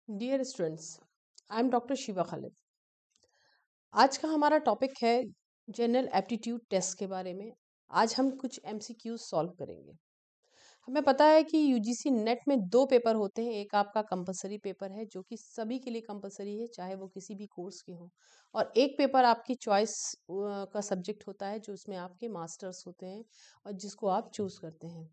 Dear students, I am doctor Shiva Khalid. आज का हमारा टॉपिक है जनरल एप्टीट्यूड टेस्ट के बारे में। आज हम कुछ एमसीक्यूज सॉल्व करेंगे। हमें पता है कि यूजीसी नेट में दो पेपर होते हैं। एक आपका कंपलसरी पेपर है जो कि सभी के लिए कंपलसरी है, चाहे वो किसी भी कोर्स के हों, और एक पेपर आपकी चॉइस का सब्जेक्ट होता है जो उसमें आपके मास्टर्स होते हैं और जिसको आप चूज करते हैं।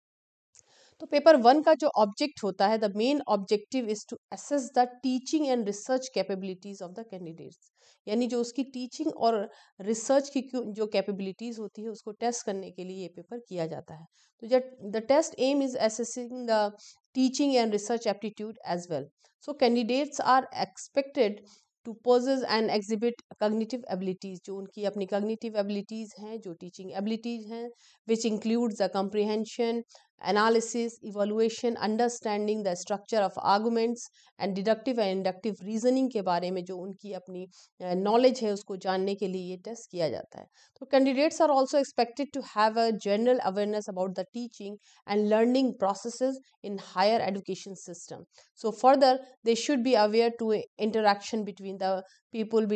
तो पेपर वन का जो ऑब्जेक्ट होता है, the main objective is to assess the teaching and research capabilities of the candidates, यानी जो उसकी टीचिंग और रिसर्च की जो कैपेबिलिटीज होती है उसको टेस्ट करने के लिए ये पेपर किया जाता है। तो जब the test aim is assessing the teaching and research aptitude as well. So candidates are expected to possess and exhibit cognitive abilities, जो उनकी अपनी कॉग्निटिव एबिलिटीज हैं, जो टीचिंग एबिलिटीज हैं, which includes the comprehension, analysis, evaluation, understanding the structure of arguments and deductive and inductive reasoning के बारे में जो उनकी अपनी नॉलेज है उसको जानने के लिए ये टेस्ट किया जाता है। तो candidates are also expected to have a general awareness about the teaching and learning processes in higher education system. So further they should be aware to interaction between the people,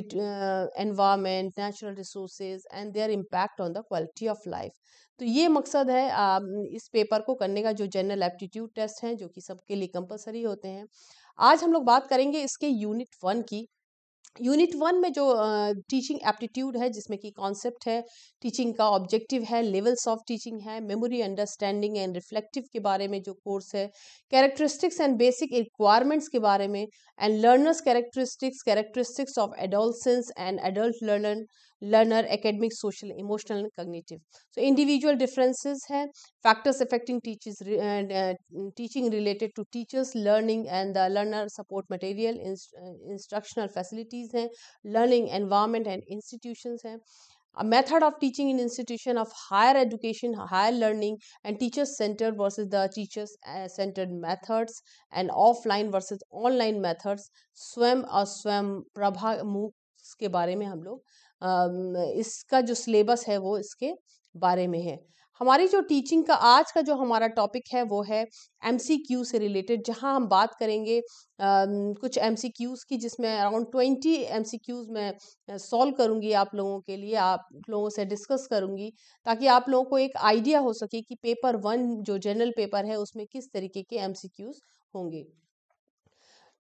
environment, natural resources and their impact on the quality of life। तो ये मकसद है इस paper को करने का, जो general aptitude test हैं जो कि सबके लिए कंपलसरी होते हैं। आज हम लोग बात करेंगे इसके यूनिट वन की। यूनिट वन में जो टीचिंग एप्टीट्यूड है, जिसमें कि कॉन्सेप्ट है, टीचिंग का ऑब्जेक्टिव है, लेवल्स ऑफ टीचिंग है, मेमोरी, अंडरस्टैंडिंग एंड रिफ्लेक्टिव के बारे में जो कोर्स है, कैरेक्टरिस्टिक्स एंड बेसिक रिक्वायरमेंट्स के बारे में, and learners characteristics of adolescence and adult learner academic, social, emotional and cognitive. So individual differences हैं, factors affecting teaching related to teachers learning and the learner support material, instructional facilities हैं, learning environment and institutions हैं, a method of teaching in institution of higher education, higher learning and teacher centered versus the teachers centered methods, and offline versus online methods, स्वयं और स्वयं प्रभा मुख के बारे में हम लोग इसका जो सिलेबस है वो इसके बारे में है। हमारी जो टीचिंग का आज का जो हमारा टॉपिक है वो है एमसीक्यू से रिलेटेड, जहां हम बात करेंगे कुछ एमसीक्यूज की, जिसमें अराउंड 20 एमसीक्यूज मैं सॉल्व करूंगी आप लोगों के लिए, आप लोगों से डिस्कस करूंगी, ताकि आप लोगों को एक आइडिया हो सके कि पेपर वन जो जनरल पेपर है उसमें किस तरीके के एमसीक्यूज होंगे।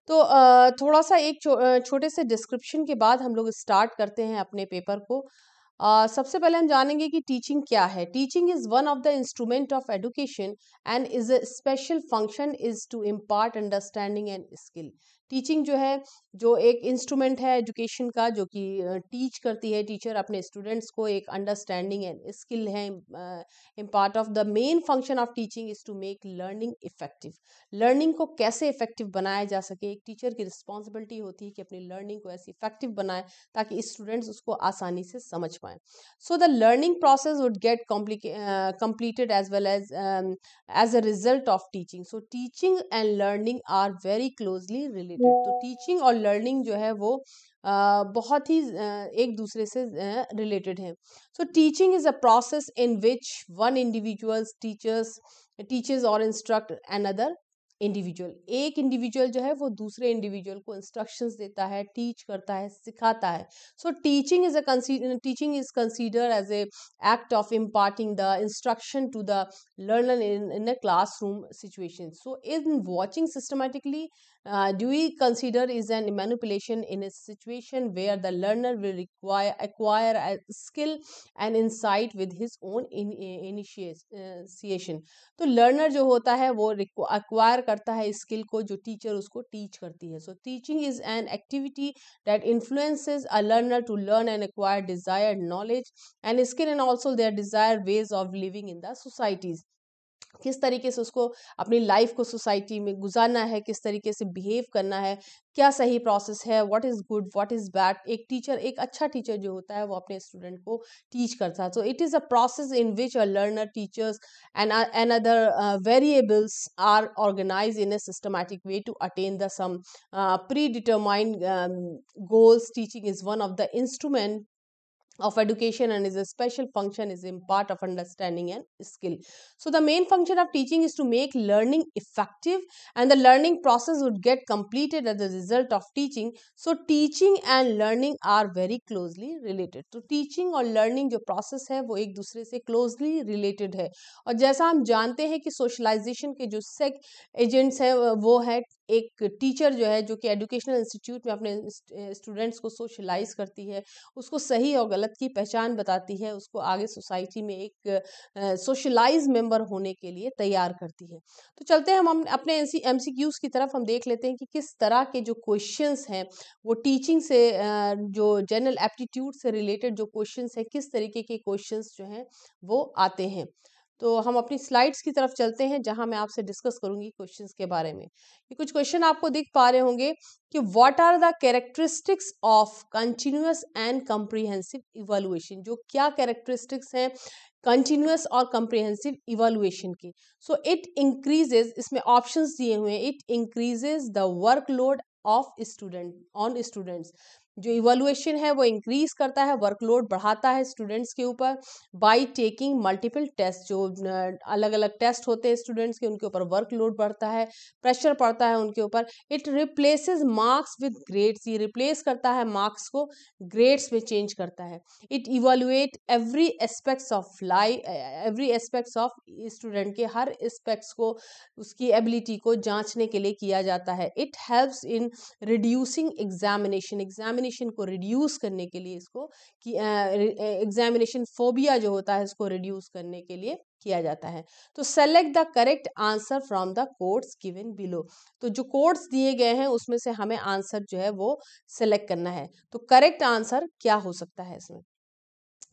तो थोड़ा सा एक छोटे से डिस्क्रिप्शन के बाद हम लोग स्टार्ट करते हैं अपने पेपर को। सबसे पहले हम जानेंगे कि टीचिंग क्या है। Teaching is one of the instrument of education and is a special function is to impart understanding and skill. Teaching जो है, जो एक इंस्ट्रूमेंट है एजुकेशन का, जो कि टीच करती है, टीचर अपने स्टूडेंट्स को एक अंडरस्टैंडिंग एंड स्किल है। Impart of the main function of teaching is to make learning effective. Learning को कैसे इफेक्टिव बनाया जा सके, एक टीचर की रिस्पॉन्सिबिलिटी होती है कि अपनी लर्निंग को ऐसे इफेक्टिव बनाए ताकि स्टूडेंट्स उसको आसानी से समझ पाए। So the learning process would get completed as well as a result of teaching। so teaching and learning are very closely related। तो टीचिंग और लर्निंग जो है वो बहुत ही एक दूसरे से रिलेटेड है। So teaching is a process in which one individuals teachers और इंस्ट्रक्ट अनदर इंडिविजुअल। एक इंडिविजुअल जो है वो दूसरे इंडिविजुअल को इंस्ट्रक्शंस देता है, टीच करता है, सिखाता है। So teaching is consider as a act of imparting the instruction to the learner in a classroom situation। So in watching systematically, do we consider is an manipulation in a situation where the learner will acquire a skill and insight with his own initiation। तो learner जो होता है वो acquire करता है skill को, जो teacher उसको टीच करती है। So teaching is an activity that influences a learner to learn and acquire desired knowledge and skill and also their desired ways of living in the societies। किस तरीके से उसको अपनी लाइफ को सोसाइटी में गुजारना है, किस तरीके से बिहेव करना है, क्या सही प्रोसेस है, what is good what is bad. एक टीचर, एक अच्छा टीचर जो होता है वो अपने स्टूडेंट को टीच करता है। So it is a process in which a learner teachers and other variables are organized in a systematic way to attain the some predetermined goals। Teaching is one of the instrument of education and is a special function is in part of understanding and skill. So the main function of teaching is to make learning effective, and the learning process would get completed as a result of teaching. So teaching and learning are very closely related. तो teaching और learning जो process है वो एक दूसरे से closely related है. और जैसा हम जानते हैं कि socialization के जो एजेंट्स हैं वो है एक टीचर जो है, जो कि एजुकेशनल इंस्टीट्यूट में अपने स्टूडेंट्स को सोशलाइज करती है, उसको सही और गलत की पहचान बताती है, उसको आगे सोसाइटी में एक सोशलाइज मेंबर होने के लिए तैयार करती है. तो चलते हैं हम अपने एमसीक्यूज की तरफ. हम देख लेते हैं कि किस तरह के जो क्वेश्चंस हैं वो टीचिंग से जो जनरल एप्टीट्यूड से रिलेटेड जो क्वेश्चंस हैं, किस तरीके के क्वेश्चंस जो हैं वो आते हैं. तो हम अपनी स्लाइड्स की तरफ चलते हैं जहां मैं आपसे डिस्कस करूंगी क्वेश्चंस के बारे में. ये कुछ क्वेश्चन आपको दिख पा रहे होंगे कि what are the characteristics of continuous and comprehensive evaluation. जो क्या कैरेक्टरिस्टिक्स हैं कंटिन्यूअस और कॉम्प्रिहेंसिव इवैल्यूएशन की. सो इट इंक्रीजेज, इसमें ऑप्शंस दिए हुए हैं, it increases the workload of student on students. जो इवैल्यूएशन है वो इंक्रीज करता है, वर्कलोड बढ़ाता है स्टूडेंट्स के ऊपर बाय टेकिंग मल्टीपल टेस्ट. जो अलग अलग टेस्ट होते हैं स्टूडेंट्स के, उनके ऊपर वर्कलोड बढ़ता है, प्रेशर पड़ता है उनके ऊपर. It replaces marks with grades, ये रिप्लेस करता है मार्क्स को ग्रेड्स में चेंज करता है. It evaluate every aspects of life, every aspects of student के हर एस्पेक्ट्स को, उसकी एबिलिटी को जांचने के लिए किया जाता है. It helps in reducing examination, examination को रिड्यूस करने के लिए इसको कि एग्जामिनेशन फोबिया जो होता है इसको रिड्यूस करने के लिए किया जाता है. तो select the correct answer from the codes given below. तो जो कोड्स दिए गए हैं उसमें से हमें आंसर जो है वो सेलेक्ट करना है. तो करेक्ट आंसर क्या हो सकता है इसमें?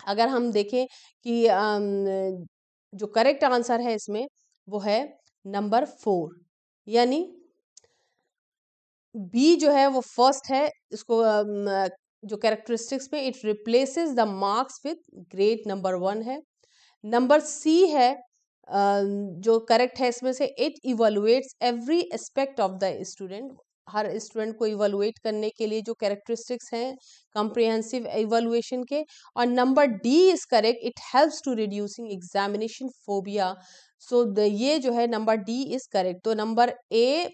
अगर हम देखें कि जो करेक्ट आंसर है इसमें वो है नंबर 4, यानी बी जो है वो फर्स्ट है. इसको जो कैरेक्टरिस्टिक्स में, it replaces the marks with grade number 1 है. नंबर सी है जो करेक्ट है इसमें से, it evaluates every aspect of the student. हर स्टूडेंट को इवैल्यूएट करने के लिए जो कैरेक्टरिस्टिक्स हैं कॉम्प्रिहेंसिव इवैल्यूएशन के. और number D is correct, it helps to reducing examination phobia. So ये जो है नंबर डी इज करेक्ट. तो number A,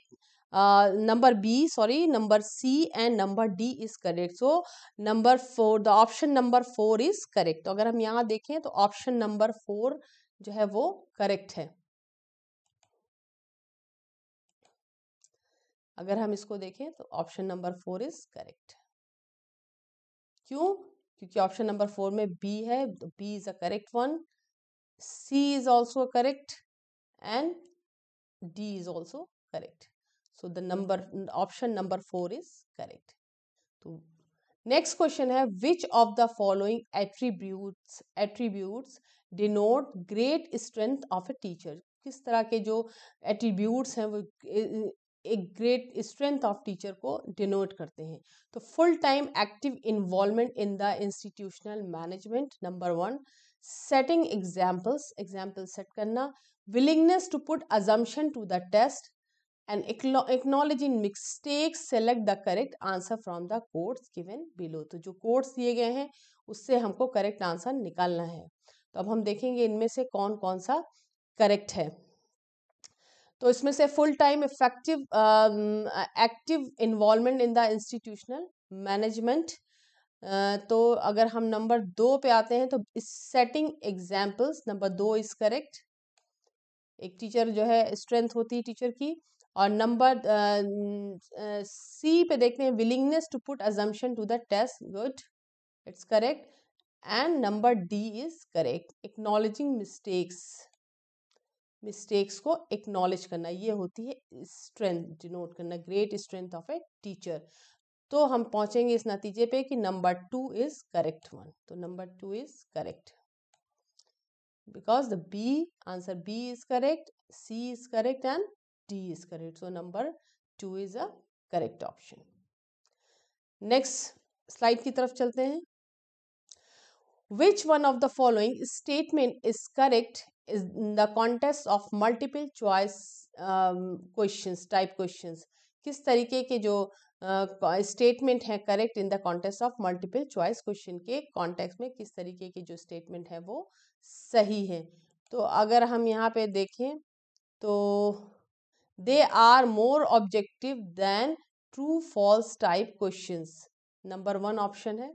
number B, sorry, number C and number D is correct. So number 4, the option number 4 is correct. तो अगर हम यहाँ देखें तो ऑप्शन नंबर 4 जो है वो करेक्ट है. अगर हम इसको देखें तो ऑप्शन नंबर 4 इज करेक्ट. क्यों? क्योंकि ऑप्शन नंबर 4 में बी है, B is a correct one, C is also correct and D is also correct. So the option number 4 is correct. तो next question है, which of the following attributes denote great strength of a teacher. किस तरह के जो attributes हैं वो एक great strength of teacher को denote करते हैं. तो full time active involvement in the institutional management, number 1. setting examples, example set करना. willingness to put assumption to the test and acknowledging mistakes. select the correct answer from the codes given below. तो जो codes दिए गए हैं उससे हमको correct answer निकालना है. तो अब हम देखेंगे इनमें से कौन कौन सा करेक्ट है. तो इसमें से full time effective active involvement in the institutional management. तो अगर हम नंबर 2 पे आते हैं तो setting examples, number 2 is correct. एक टीचर जो है स्ट्रेंथ होती है टीचर की. और नंबर सी पे देखते हैं, willingness to put assumption to the test, good, it's correct. And number D is correct, acknowledging mistakes को एक्नॉलेज करना, ये होती है स्ट्रेंथ डिनोट करना, great strength of a teacher. तो हम पहुंचेंगे इस नतीजे पे कि नंबर 2 इज करेक्ट वन. तो number 2 is correct because the B answer B is correct, C is correct and D is correct. So number 2 is a correct option. Next slide की तरफ चलते हैं. Which one of the following statement is correct is in the context of multiple choice questions, type questions. किस तरीके के जो statement है correct in the context of multiple choice question के कॉन्टेक्स्ट में किस तरीके की जो स्टेटमेंट है वो सही है। तो अगर हम यहाँ पे देखें तो they are more objective than true false type questions, number 1 option है।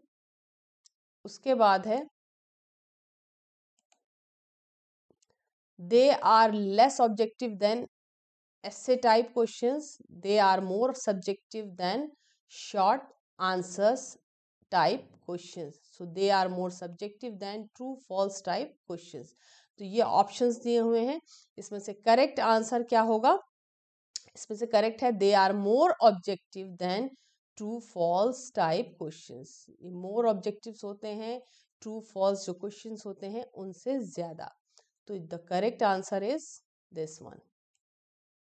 उसके बाद है they are less objective than essay type questions, they are more subjective than short answers type questions, so they are more subjective than true false type questions। तो ये options दिए हुए हैं, इसमें से करेक्ट आंसर क्या होगा? इसमें से करेक्ट है they are more objective than true false type questions. More objectives होते हैं ट्रू फॉल्स जो क्वेश्चंस होते हैं उनसे ज्यादा। तो the correct answer is this one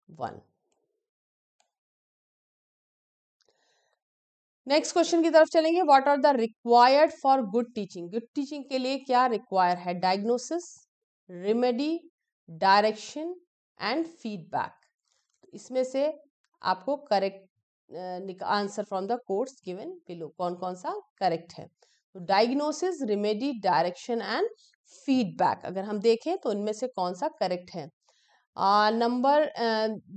1। Next question की तरफ चलेंगे। What are the required for good teaching? Good teaching के लिए क्या रिक्वायर है? Diagnosis, remedy, direction and feedback. इसमें से आपको correct answer from the quotes given below कौन कौन सा करेक्ट है। तो diagnosis, remedy, direction and feedback अगर हम देखें तो इनमें से कौन सा करेक्ट है? Number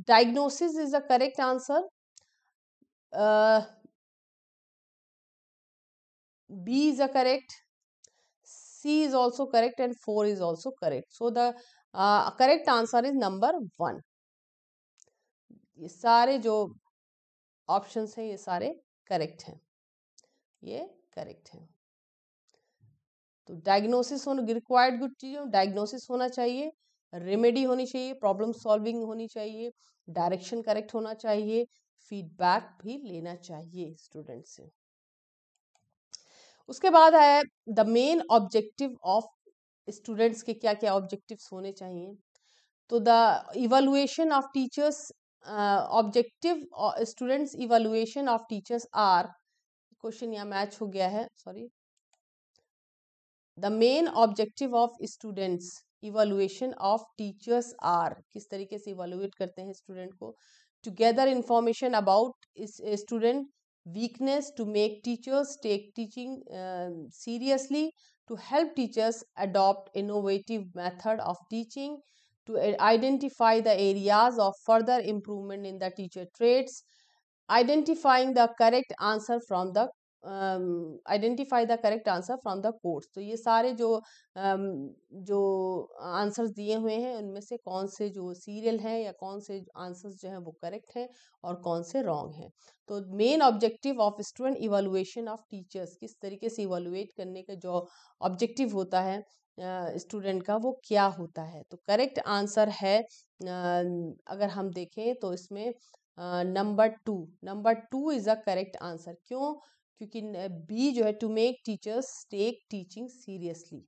diagnosis is the correct answer. B is a correct, C is also correct and 4 is also correct. So the correct answer is number 1। ये सारे जो ऑप्शंस हैं ये सारे करेक्ट हैं, ये करेक्ट हैं। तो डायग्नोसिस होना रिक्वायर्ड गुड चीज, डायग्नोसिस होना चाहिए, रेमेडी होनी चाहिए, प्रॉब्लम सॉल्विंग होनी चाहिए, डायरेक्शन करेक्ट होना चाहिए, फीडबैक भी लेना चाहिए स्टूडेंट से। उसके बाद है the main objective of students के क्या क्या ऑब्जेक्टिव्स होने चाहिए। तो the evaluation of teachers objective students evaluation of teachers are, question यहाँ मैच हो गया है, sorry. The main objective of students evaluation of teachers are, किस तरीके से इवैल्यूएट करते हैं स्टूडेंट को। Together information about student weakness, to make teachers take teaching seriously, to help teachers adopt innovative method of teaching, to identify the areas of further improvement in the teacher traits, identifying the correct answer from the identify the correct answer from the course. तो ये सारे जो answers दिए हुए हैं उनमें से कौन से जो सीरियल हैं या कौन से आंसर्स जो हैं वो करेक्ट हैं और कौन से रॉन्ग हैं। तो main objective of student evaluation of teachers, किस तरीके से इवैल्यूएट करने का जो ऑब्जेक्टिव होता है स्टूडेंट का वो क्या होता है। तो करेक्ट आंसर है अगर हम देखें तो इसमें number two is a correct answer. क्यों? क्योंकि बी जो है to make teachers take teaching seriously,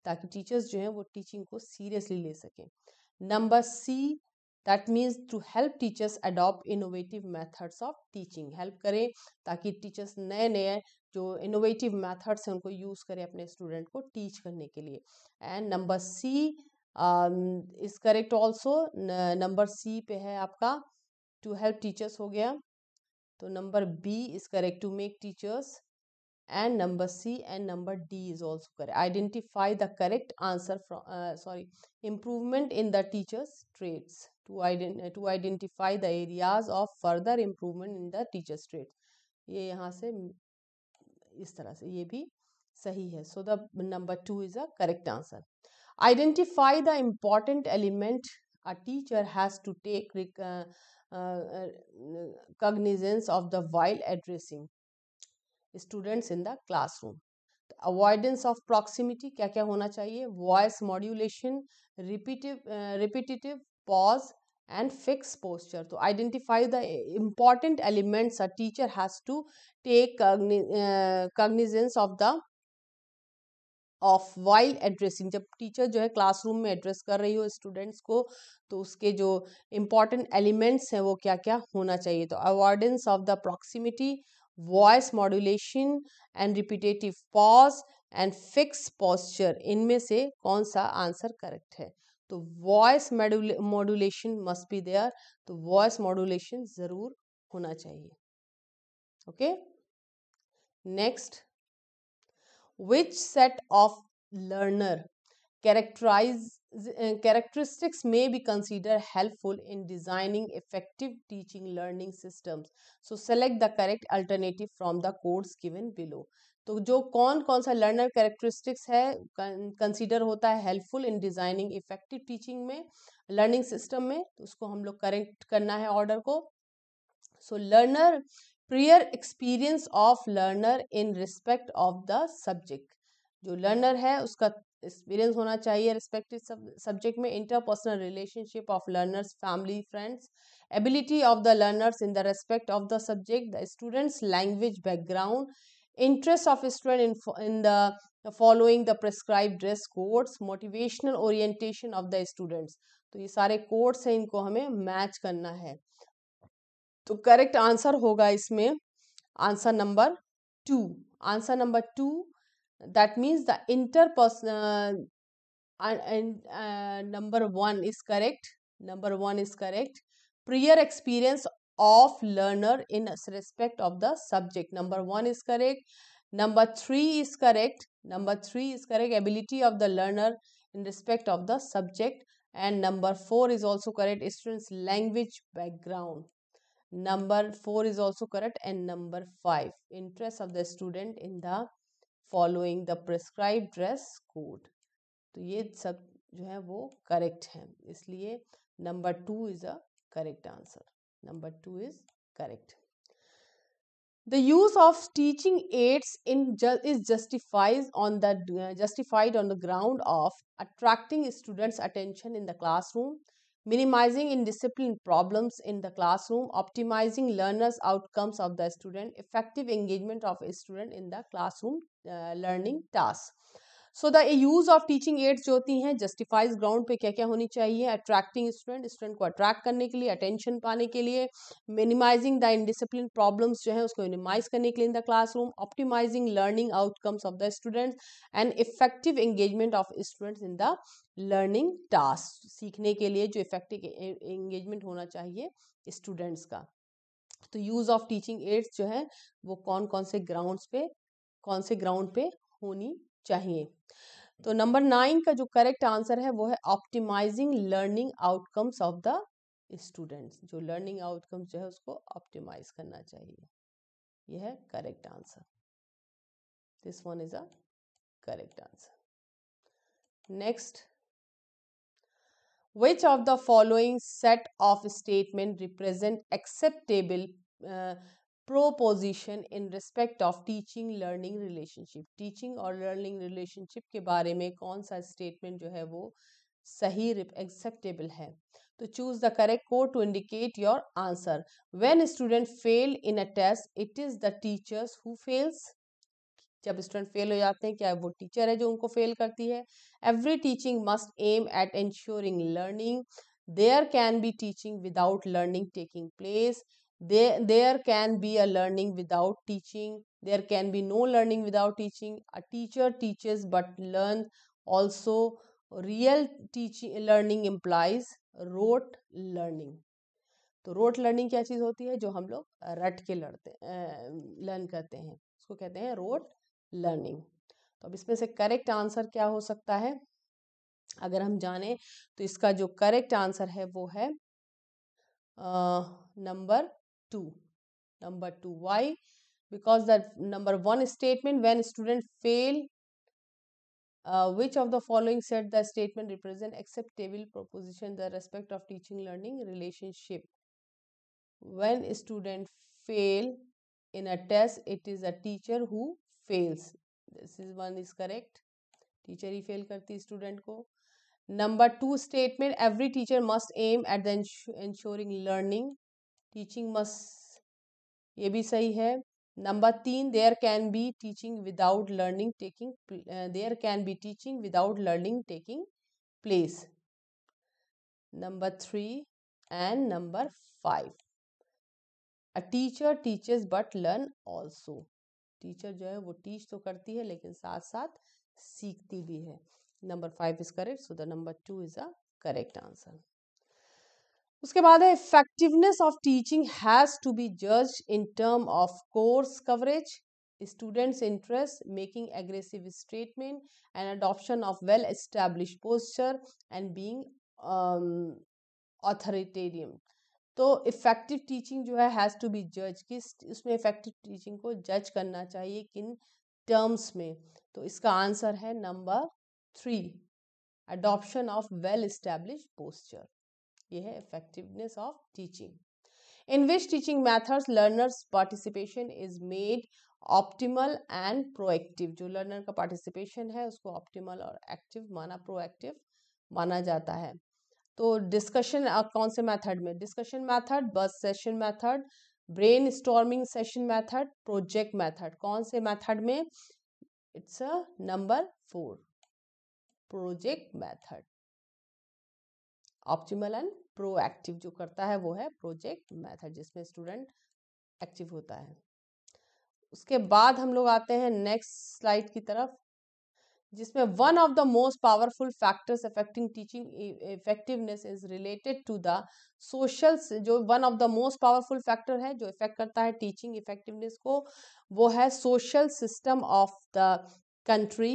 ताकि टीचर्स जो हैं वो टीचिंग को सीरियसली ले सकें। Number C that means to help teachers adopt innovative methods of teaching, help करें ताकि टीचर्स नए नए जो इनोवेटिव मेथड्स हैं उनको यूज़ करें अपने स्टूडेंट को टीच करने के लिए। And number C is correct also. Number C पे है आपका टू हेल्प टीचर्स हो गया, तो number B is correct to make teachers, and number C and number D is also correct. Identify the correct answer from improvement in the teachers traits, to identify the areas of further improvement in the teachers traits. ये यहाँ से इस तरह से ये भी सही है। सो the number 2 is a correct answer. Identify the important element a teacher has to take cognizance of the while addressing students in the classroom। Avoidance of proximity क्या क्या होना चाहिए? Voice modulation, repetitive pause and fix posture. तो identify the important elements a teacher has to take cognizance of while addressing. जब teacher जो है classroom में address कर रही हो स्टूडेंट्स को तो उसके जो इम्पॉर्टेंट एलिमेंट्स हैं वो क्या क्या होना चाहिए। तो avoidance of the proximity, voice modulation and repetitive pause and fix posture, इनमें से कौन सा आंसर करेक्ट है? तो voice modulation must be there, तो वॉइस मॉड्यूलेशन ज़रूर होना चाहिए। Okay. Next, which set of learner characteristics may be considered helpful in designing effective teaching learning systems. So select the correct alternative from the codes given below. तो जो कौन कौन सा learner characteristics है consider होता है helpful in designing effective teaching में, learning system में, तो उसको हम लोग करेक्ट करना है ऑर्डर को. So learner prior experience of learner in respect of the subject. जो लर्नर है उसका एक्सपीरियंस होना चाहिए रिस्पेक्टिव सब्जेक्ट में. Interpersonal relationship of learners, family, friends. Ability of the learners in the respect of the subject. The students language background. interest of student in the following the prescribed dress codes. motivational orientation of the students. तो ये सारे codes हैं, इनको हमें match करना है. तो correct answer होगा इसमें answer number 2. Answer number 2, that means the interpersonal. number 1 is correct. Number 1 is correct. Prior experience of learner in respect of the subject. Number 1 is correct. Number 3 is correct. Number 3 is correct. Ability of the learner in respect of the subject. And number 4 is also correct. Student's language background. Number 4 is also correct. And number 5, interest of the student in the following the prescribed dress code. तो ये सब जो है वो correct है, इसलिए number 2 is a correct answer. Number 2 is correct. The use of teaching aids is justified on the ground of attracting students' attention in the classroom, minimizing indiscipline problems in the classroom, optimizing learners' outcomes of the student, effective engagement of a student in the classroom learning tasks. So the use of teaching ads जो होती हैं justifies ground पे क्या क्या होनी चाहिए. Attracting student को attract करने के लिए, अटेंशन पाने के लिए, मिनिमाइजिंग द इनडिसिप्लिन प्रॉब्लम्स जो है उसको मिनिमाइज करने के लिए in the classroom, optimizing learning outcomes of the students and effective engagement of students in the learning task. सीखने के लिए जो इफेक्टिव एंगेजमेंट होना चाहिए स्टूडेंट्स का. तो यूज ऑफ टीचिंग एड्स जो है वो कौन कौन से ग्राउंड पे होनी चाहिए. तो नंबर 9 का जो करेक्ट आंसर है वो है optimizing learning outcomes of the students. जो लर्निंग आउटकम्स जो है उसको ऑप्टिमाइज करना चाहिए. यह है correct answer. This one is a correct answer. Next, which of the following set of statement represent acceptable proposition in respect of teaching learning relationship. Teaching और learning relationship के बारे में कौन सा स्टेटमेंट जो है वो सही एक्सेप्टेबल है. तो choose the correct code to indicate your answer. When student fail in a test, it is the teachers who fails. जब स्टूडेंट फेल हो जाते हैं क्या वो टीचर है जो उनको फेल करती है. Every teaching must aim at ensuring learning. There can be teaching without learning taking place. There can be a learning without teaching. There can be no learning without teaching. A teacher teaches but learns also. Real teaching learning implies rote learning. तो rote learning क्या चीज़ होती है? जो हम लोग रट के learn करते हैं उसको कहते हैं रोट लर्निंग. तो अब इसमें से करेक्ट आंसर क्या हो सकता है अगर हम जाने, तो इसका जो करेक्ट आंसर है वो है number 2. Number 2. Why? Because the number 1 statement, when student fail, which of the following said the statement represent acceptable proposition in the respect of teaching learning relationship. When student fail in a test, it is a teacher who fails. This is one is correct. Teacher ही fail करती student को. Number 2 statement, every teacher must aim at the ensuring learning. Teaching must, ये भी सही है. Number 3, there can be teaching without learning taking place. Number 3 and number 5, a teacher teachers but learn also. Teacher जो है वो teach तो करती है लेकिन साथ साथ सीखती भी है. Number 5 is correct. So the number 2 is a correct answer. उसके बाद है effectiveness of teaching has to be judged in term of course coverage, students interest, making aggressive statement and adoption of well established posture and being authoritarian. तो effective teaching जो है has to be जज, किस उसमें effective teaching को जज करना चाहिए किन टर्म्स में, तो इसका आंसर है number 3, adoption of well establish posture. ये है effectiveness of teaching. In which teaching methods learners participation is made optimal and proactive, जो लर्नर का पार्टिसिपेशन है उसको ऑप्टिमल और एक्टिव माना, प्रोएक्टिव माना जाता है। तो डिस्कशन कौन से मेथड में, डिस्कशन मेथड, बस session method, brain storming session method, project method, कौन से मेथड में, it's a number 4, project method. Optimal and proactive जो करता है वो है प्रोजेक्ट मेथड, जिसमें स्टूडेंट एक्टिव होता है। उसके बाद हम लोग आते हैं नेक्स्ट स्लाइड की तरफ, जिसमें one of the most powerful factors affecting teaching effectiveness is related to the social, जो one of the most powerful factor है जो इफेक्ट करता है टीचिंग इफेक्टिवनेस को, वो है social system of the country,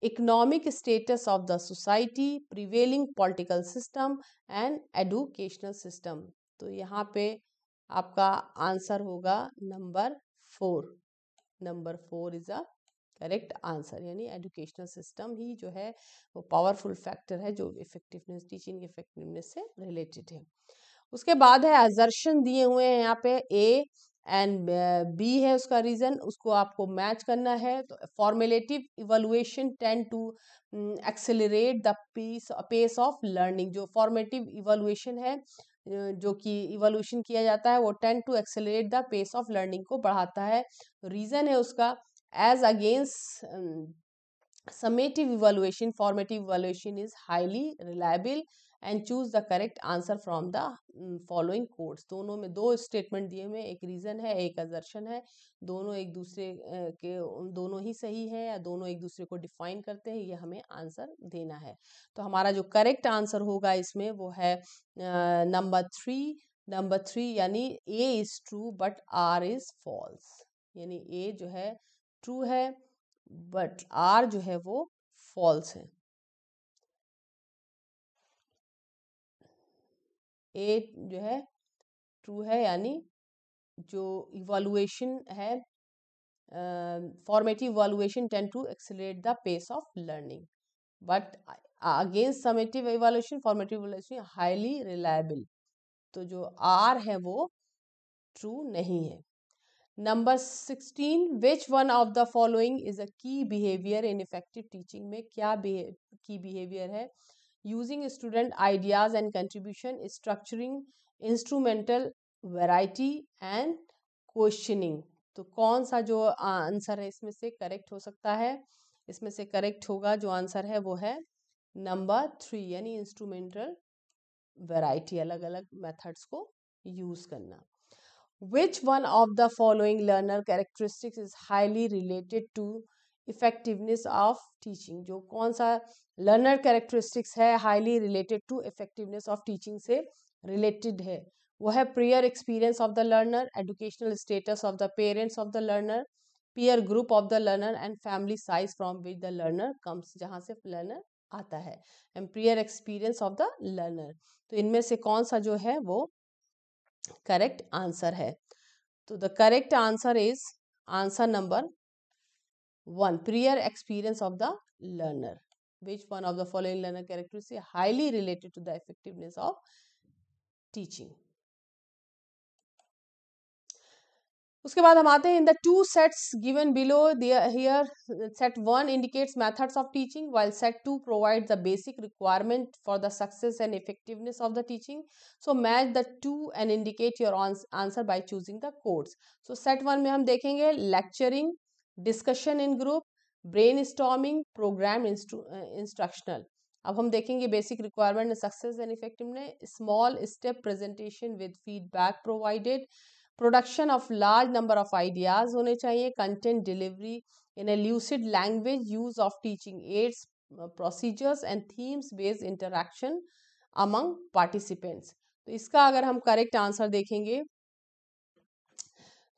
economic status of the society, prevailing political system and educational system. तो यहाँ पे आपका आंसर होगा number 4, number 4 is a correct answer, यानी एजुकेशनल सिस्टम ही जो है वो पावरफुल फैक्टर है जो इफेक्टिवनेस, टीचिंग इफेक्टिवनेस से रिलेटेड है। उसके बाद है असर्शन दिए हुए हैं यहाँ पे, ए एंड बी है उसका रीजन, उसको आपको मैच करना है। तो formative evaluation tend to accelerate the pace of learning, जो फॉर्मेटिव इवैल्यूएशन है जो कि इवैल्यूएशन किया जाता है वो tend to accelerate the pace of learning को बढ़ाता है। रीजन है उसका as against summative evaluation, formative evaluation is highly reliable and choose the correct answer from the following quotes। दोनों में दो स्टेटमेंट दिए हुए, एक रीजन है एक असर्शन है, दोनों एक दूसरे के दोनों ही सही है या दोनों एक दूसरे को डिफाइन करते हैं, ये हमें आंसर देना है। तो हमारा जो करेक्ट आंसर होगा इसमें वो है नंबर 3, नंबर 3 यानी A is true but R is false, यानी ए जो है ट्रू है बट आर जो है वो फॉल्स है। ए जो है ट्रू है यानी जो इवैल्यूएशन है, formative evaluation tend to accelerate the pace of learning, but against summative evaluation, formative evaluation highly reliable. तो जो आर है वो ट्रू नहीं है। Number 16, which one of the following is a key behaviour in effective teaching, में क्या की behaviour है, using student ideas and contribution, structuring instrumental variety and questioning. तो कौन सा जो आंसर है इसमें से करेक्ट हो सकता है, इसमें से करेक्ट होगा जो आंसर है वो है नंबर 3, यानी इंस्ट्रूमेंटल वैरायटी, अलग अलग मेथड्स को यूज करना। Which one of the following learner characteristics is highly related to effectiveness of teaching? जो कौन सा learner characteristics है highly related to effectiveness of teaching से related है, वो है prior experience of the learner, educational status of the parents of the learner, peer group of the learner and family size from which the learner comes, जहाँ से learner आता है, and prior experience of the learner। तो इनमें से कौन सा जो है वो करेक्ट आंसर है, तो the correct answer is answer number 1, prior experience of the learner। which one of the following learner characteristics is highly related to the effectiveness of teaching। उसके बाद हम आते हैं in the two sets given below here, set 1 indicates methods of teaching while set 2 provides the basic requirement for the success and effectiveness of the teaching। so match the two and indicate your answer by choosing the codes। so set 1 में हम देखेंगे lecturing, discussion in group, brainstorming, program instructional। अब हम देखेंगे basic requirement, success and effectiveness, small step presentation with feedback provided, production of large number of ideas होने चाहिए, content delivery in A lucid language, use of teaching ads, procedures and themes based interaction among participants. तो इसका अगर हम correct answer देखेंगे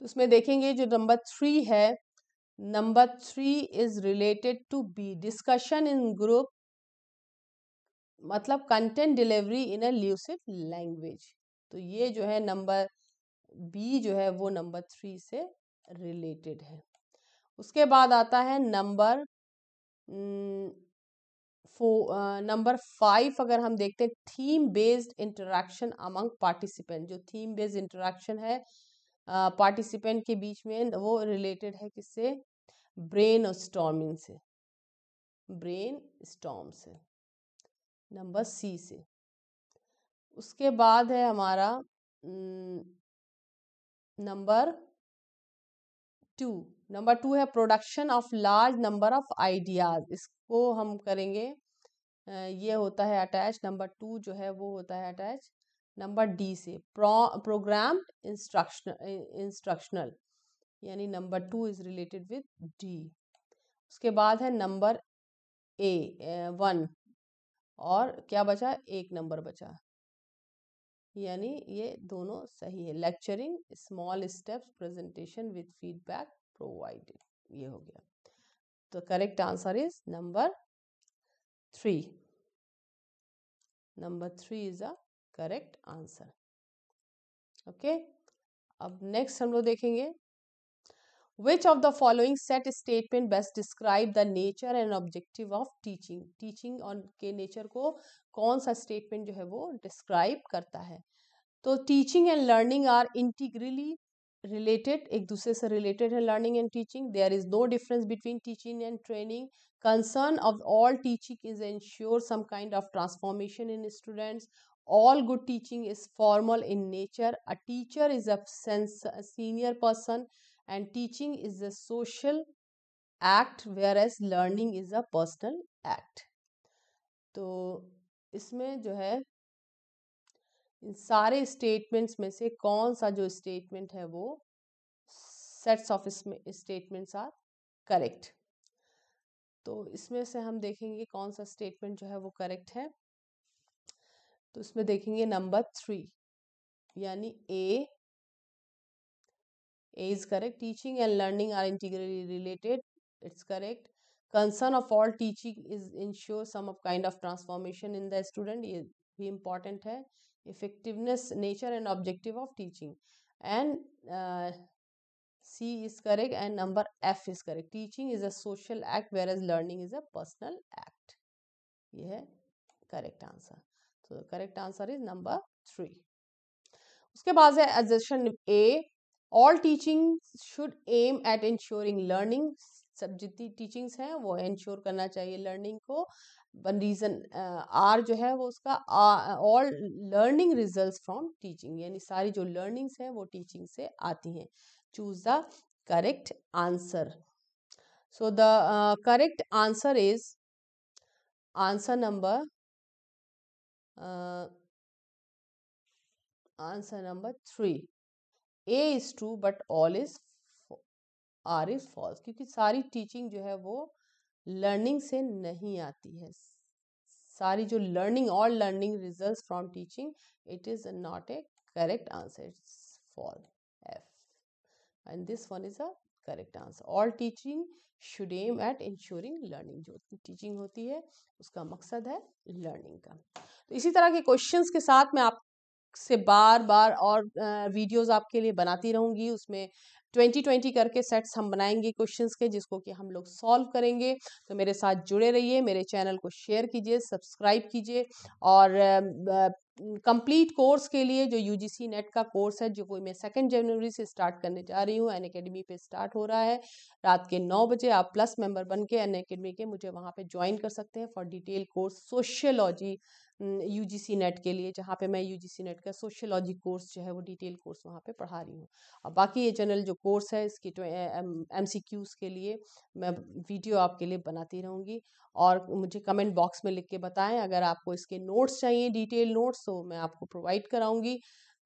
तो उसमें देखेंगे जो नंबर 3 है, number 3 is related to B, discussion in group, मतलब content delivery in a lucid language. तो ये जो है नंबर बी जो है वो नंबर 3 से रिलेटेड है। उसके बाद आता है नंबर 5। अगर हम देखते हैं theme based interaction among participant, जो थीम बेस्ड इंटरेक्शन है पार्टिसिपेंट के बीच में, वो रिलेटेड है किससे? ब्रेन स्टॉर्मिंग से, ब्रेन स्टॉर्म से, नंबर सी से। उसके बाद है हमारा नंबर 2। नंबर 2 है production of large number of ideas, इसको हम करेंगे ये होता है अटैच, नंबर 2 जो है वो होता है अटैच नंबर डी से, प्रोग्राम्ड इंस्ट्रक्शनल, यानी number 2 is related with D. उसके बाद है नंबर ए 1, और क्या बचा? एक नंबर बचा, यानी ये दोनों सही है। Lecturing, small steps, presentation with feedback provided, ये हो गया। तो correct answer is number 3। Number 3 is a correct answer. Okay, अब नेक्स्ट हम लोग देखेंगे Which of the following set statement best describe the nature and objective of teaching? Teaching और के नेचर को कौन सा स्टेटमेंट जो है वो डिस्क्राइब करता है? तो teaching and learning are integrally related, एक दूसरे से रिलेटेड है learning and teaching. There is no difference between teaching and training. Concern of all teaching is ensure some kind of transformation in students. All good teaching is formal in nature. A teacher is a senior person and teaching is a social act, whereas learning is a personal act. तो इसमें जो है इन सारे statements में से कौन सा जो स्टेटमेंट है वो sets of statements are correct? तो इसमें से हम देखेंगे कौन सा स्टेटमेंट जो है वो करेक्ट है। तो इसमें देखेंगे नंबर 3, यानी ए is correct. Teaching and learning are integrally related, it's correct. Concern of all teaching is ensure some of kind of transformation in the student, ये भी important है. Effectiveness, nature and objective of teaching, and C is correct and number F is correct. Teaching is a social act whereas learning is a personal act. ये है correct answer. So the correct answer is number 3. उसके बाद है assertion A, all teaching should aim at ensuring learning. सब जितनी teachings हैं वो ensure करना चाहिए लर्निंग को। वन रीजन आर जो है वो उसका all learning results from teaching, यानी सारी जो लर्निंग्स हैं वो टीचिंग से आती हैं। Choose the correct answer. So the correct answer is answer number answer number 3। A is true but all is R is false, क्योंकि सारी टीचिंग जो है वो लर्निंग से नहीं आती है। सारी जो learning, all learning results from teaching, it is not a correct answer, it's false F, and this one is a correct answer. All teaching should aim at ensuring learning, जो टीचिंग होती है उसका मकसद है लर्निंग का। तो इसी तरह के क्वेश्चंस के साथ मैं आप से बार बार और वीडियोस आपके लिए बनाती रहूंगी। उसमें 2020 करके सेट्स हम बनाएंगे क्वेश्चंस के, जिसको कि हम लोग सॉल्व करेंगे। तो मेरे साथ जुड़े रहिए, मेरे चैनल को शेयर कीजिए, सब्सक्राइब कीजिए, और कंप्लीट कोर्स के लिए जो यूजीसी नेट का कोर्स है, जो कोई मैं 2 जनवरी से स्टार्ट करने जा रही हूँ, अनअकैडमी पे स्टार्ट हो रहा है रात के 9 बजे। आप प्लस मेंबर बन के अनअकैडमी के मुझे वहाँ पे ज्वाइन कर सकते हैं for detail course sociology UGC net के लिए, जहाँ पे मैं यूजीसी नेट का सोशियोलॉजी कोर्स जो है वो डिटेल कोर्स वहाँ पे पढ़ा रही हूँ। और बाकी ये जनरल जो कोर्स है इसकी MCQs के लिए मैं वीडियो आपके लिए बनाती रहूँगी। और मुझे कमेंट बॉक्स में लिख के बताएं, अगर आपको इसके नोट्स चाहिए, डिटेल नोट्स, तो मैं आपको प्रोवाइड कराऊंगी।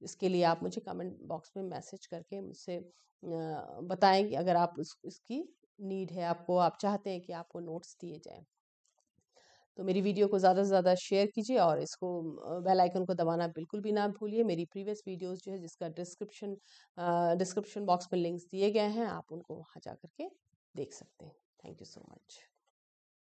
इसके लिए आप मुझे कमेंट बॉक्स में मैसेज करके मुझसे बताएं कि अगर आप इसकी नीड है आपको, आप चाहते हैं कि आपको नोट्स दिए जाएं। तो मेरी वीडियो को ज़्यादा से ज़्यादा शेयर कीजिए और इसको बेल आइकन को दबाना बिल्कुल भी ना भूलिए। मेरी प्रीवियस वीडियोस जो है जिसका डिस्क्रिप्शन बॉक्स में लिंक्स दिए गए हैं, आप उनको वहाँ जा कर के देख सकते हैं। Thank you so much.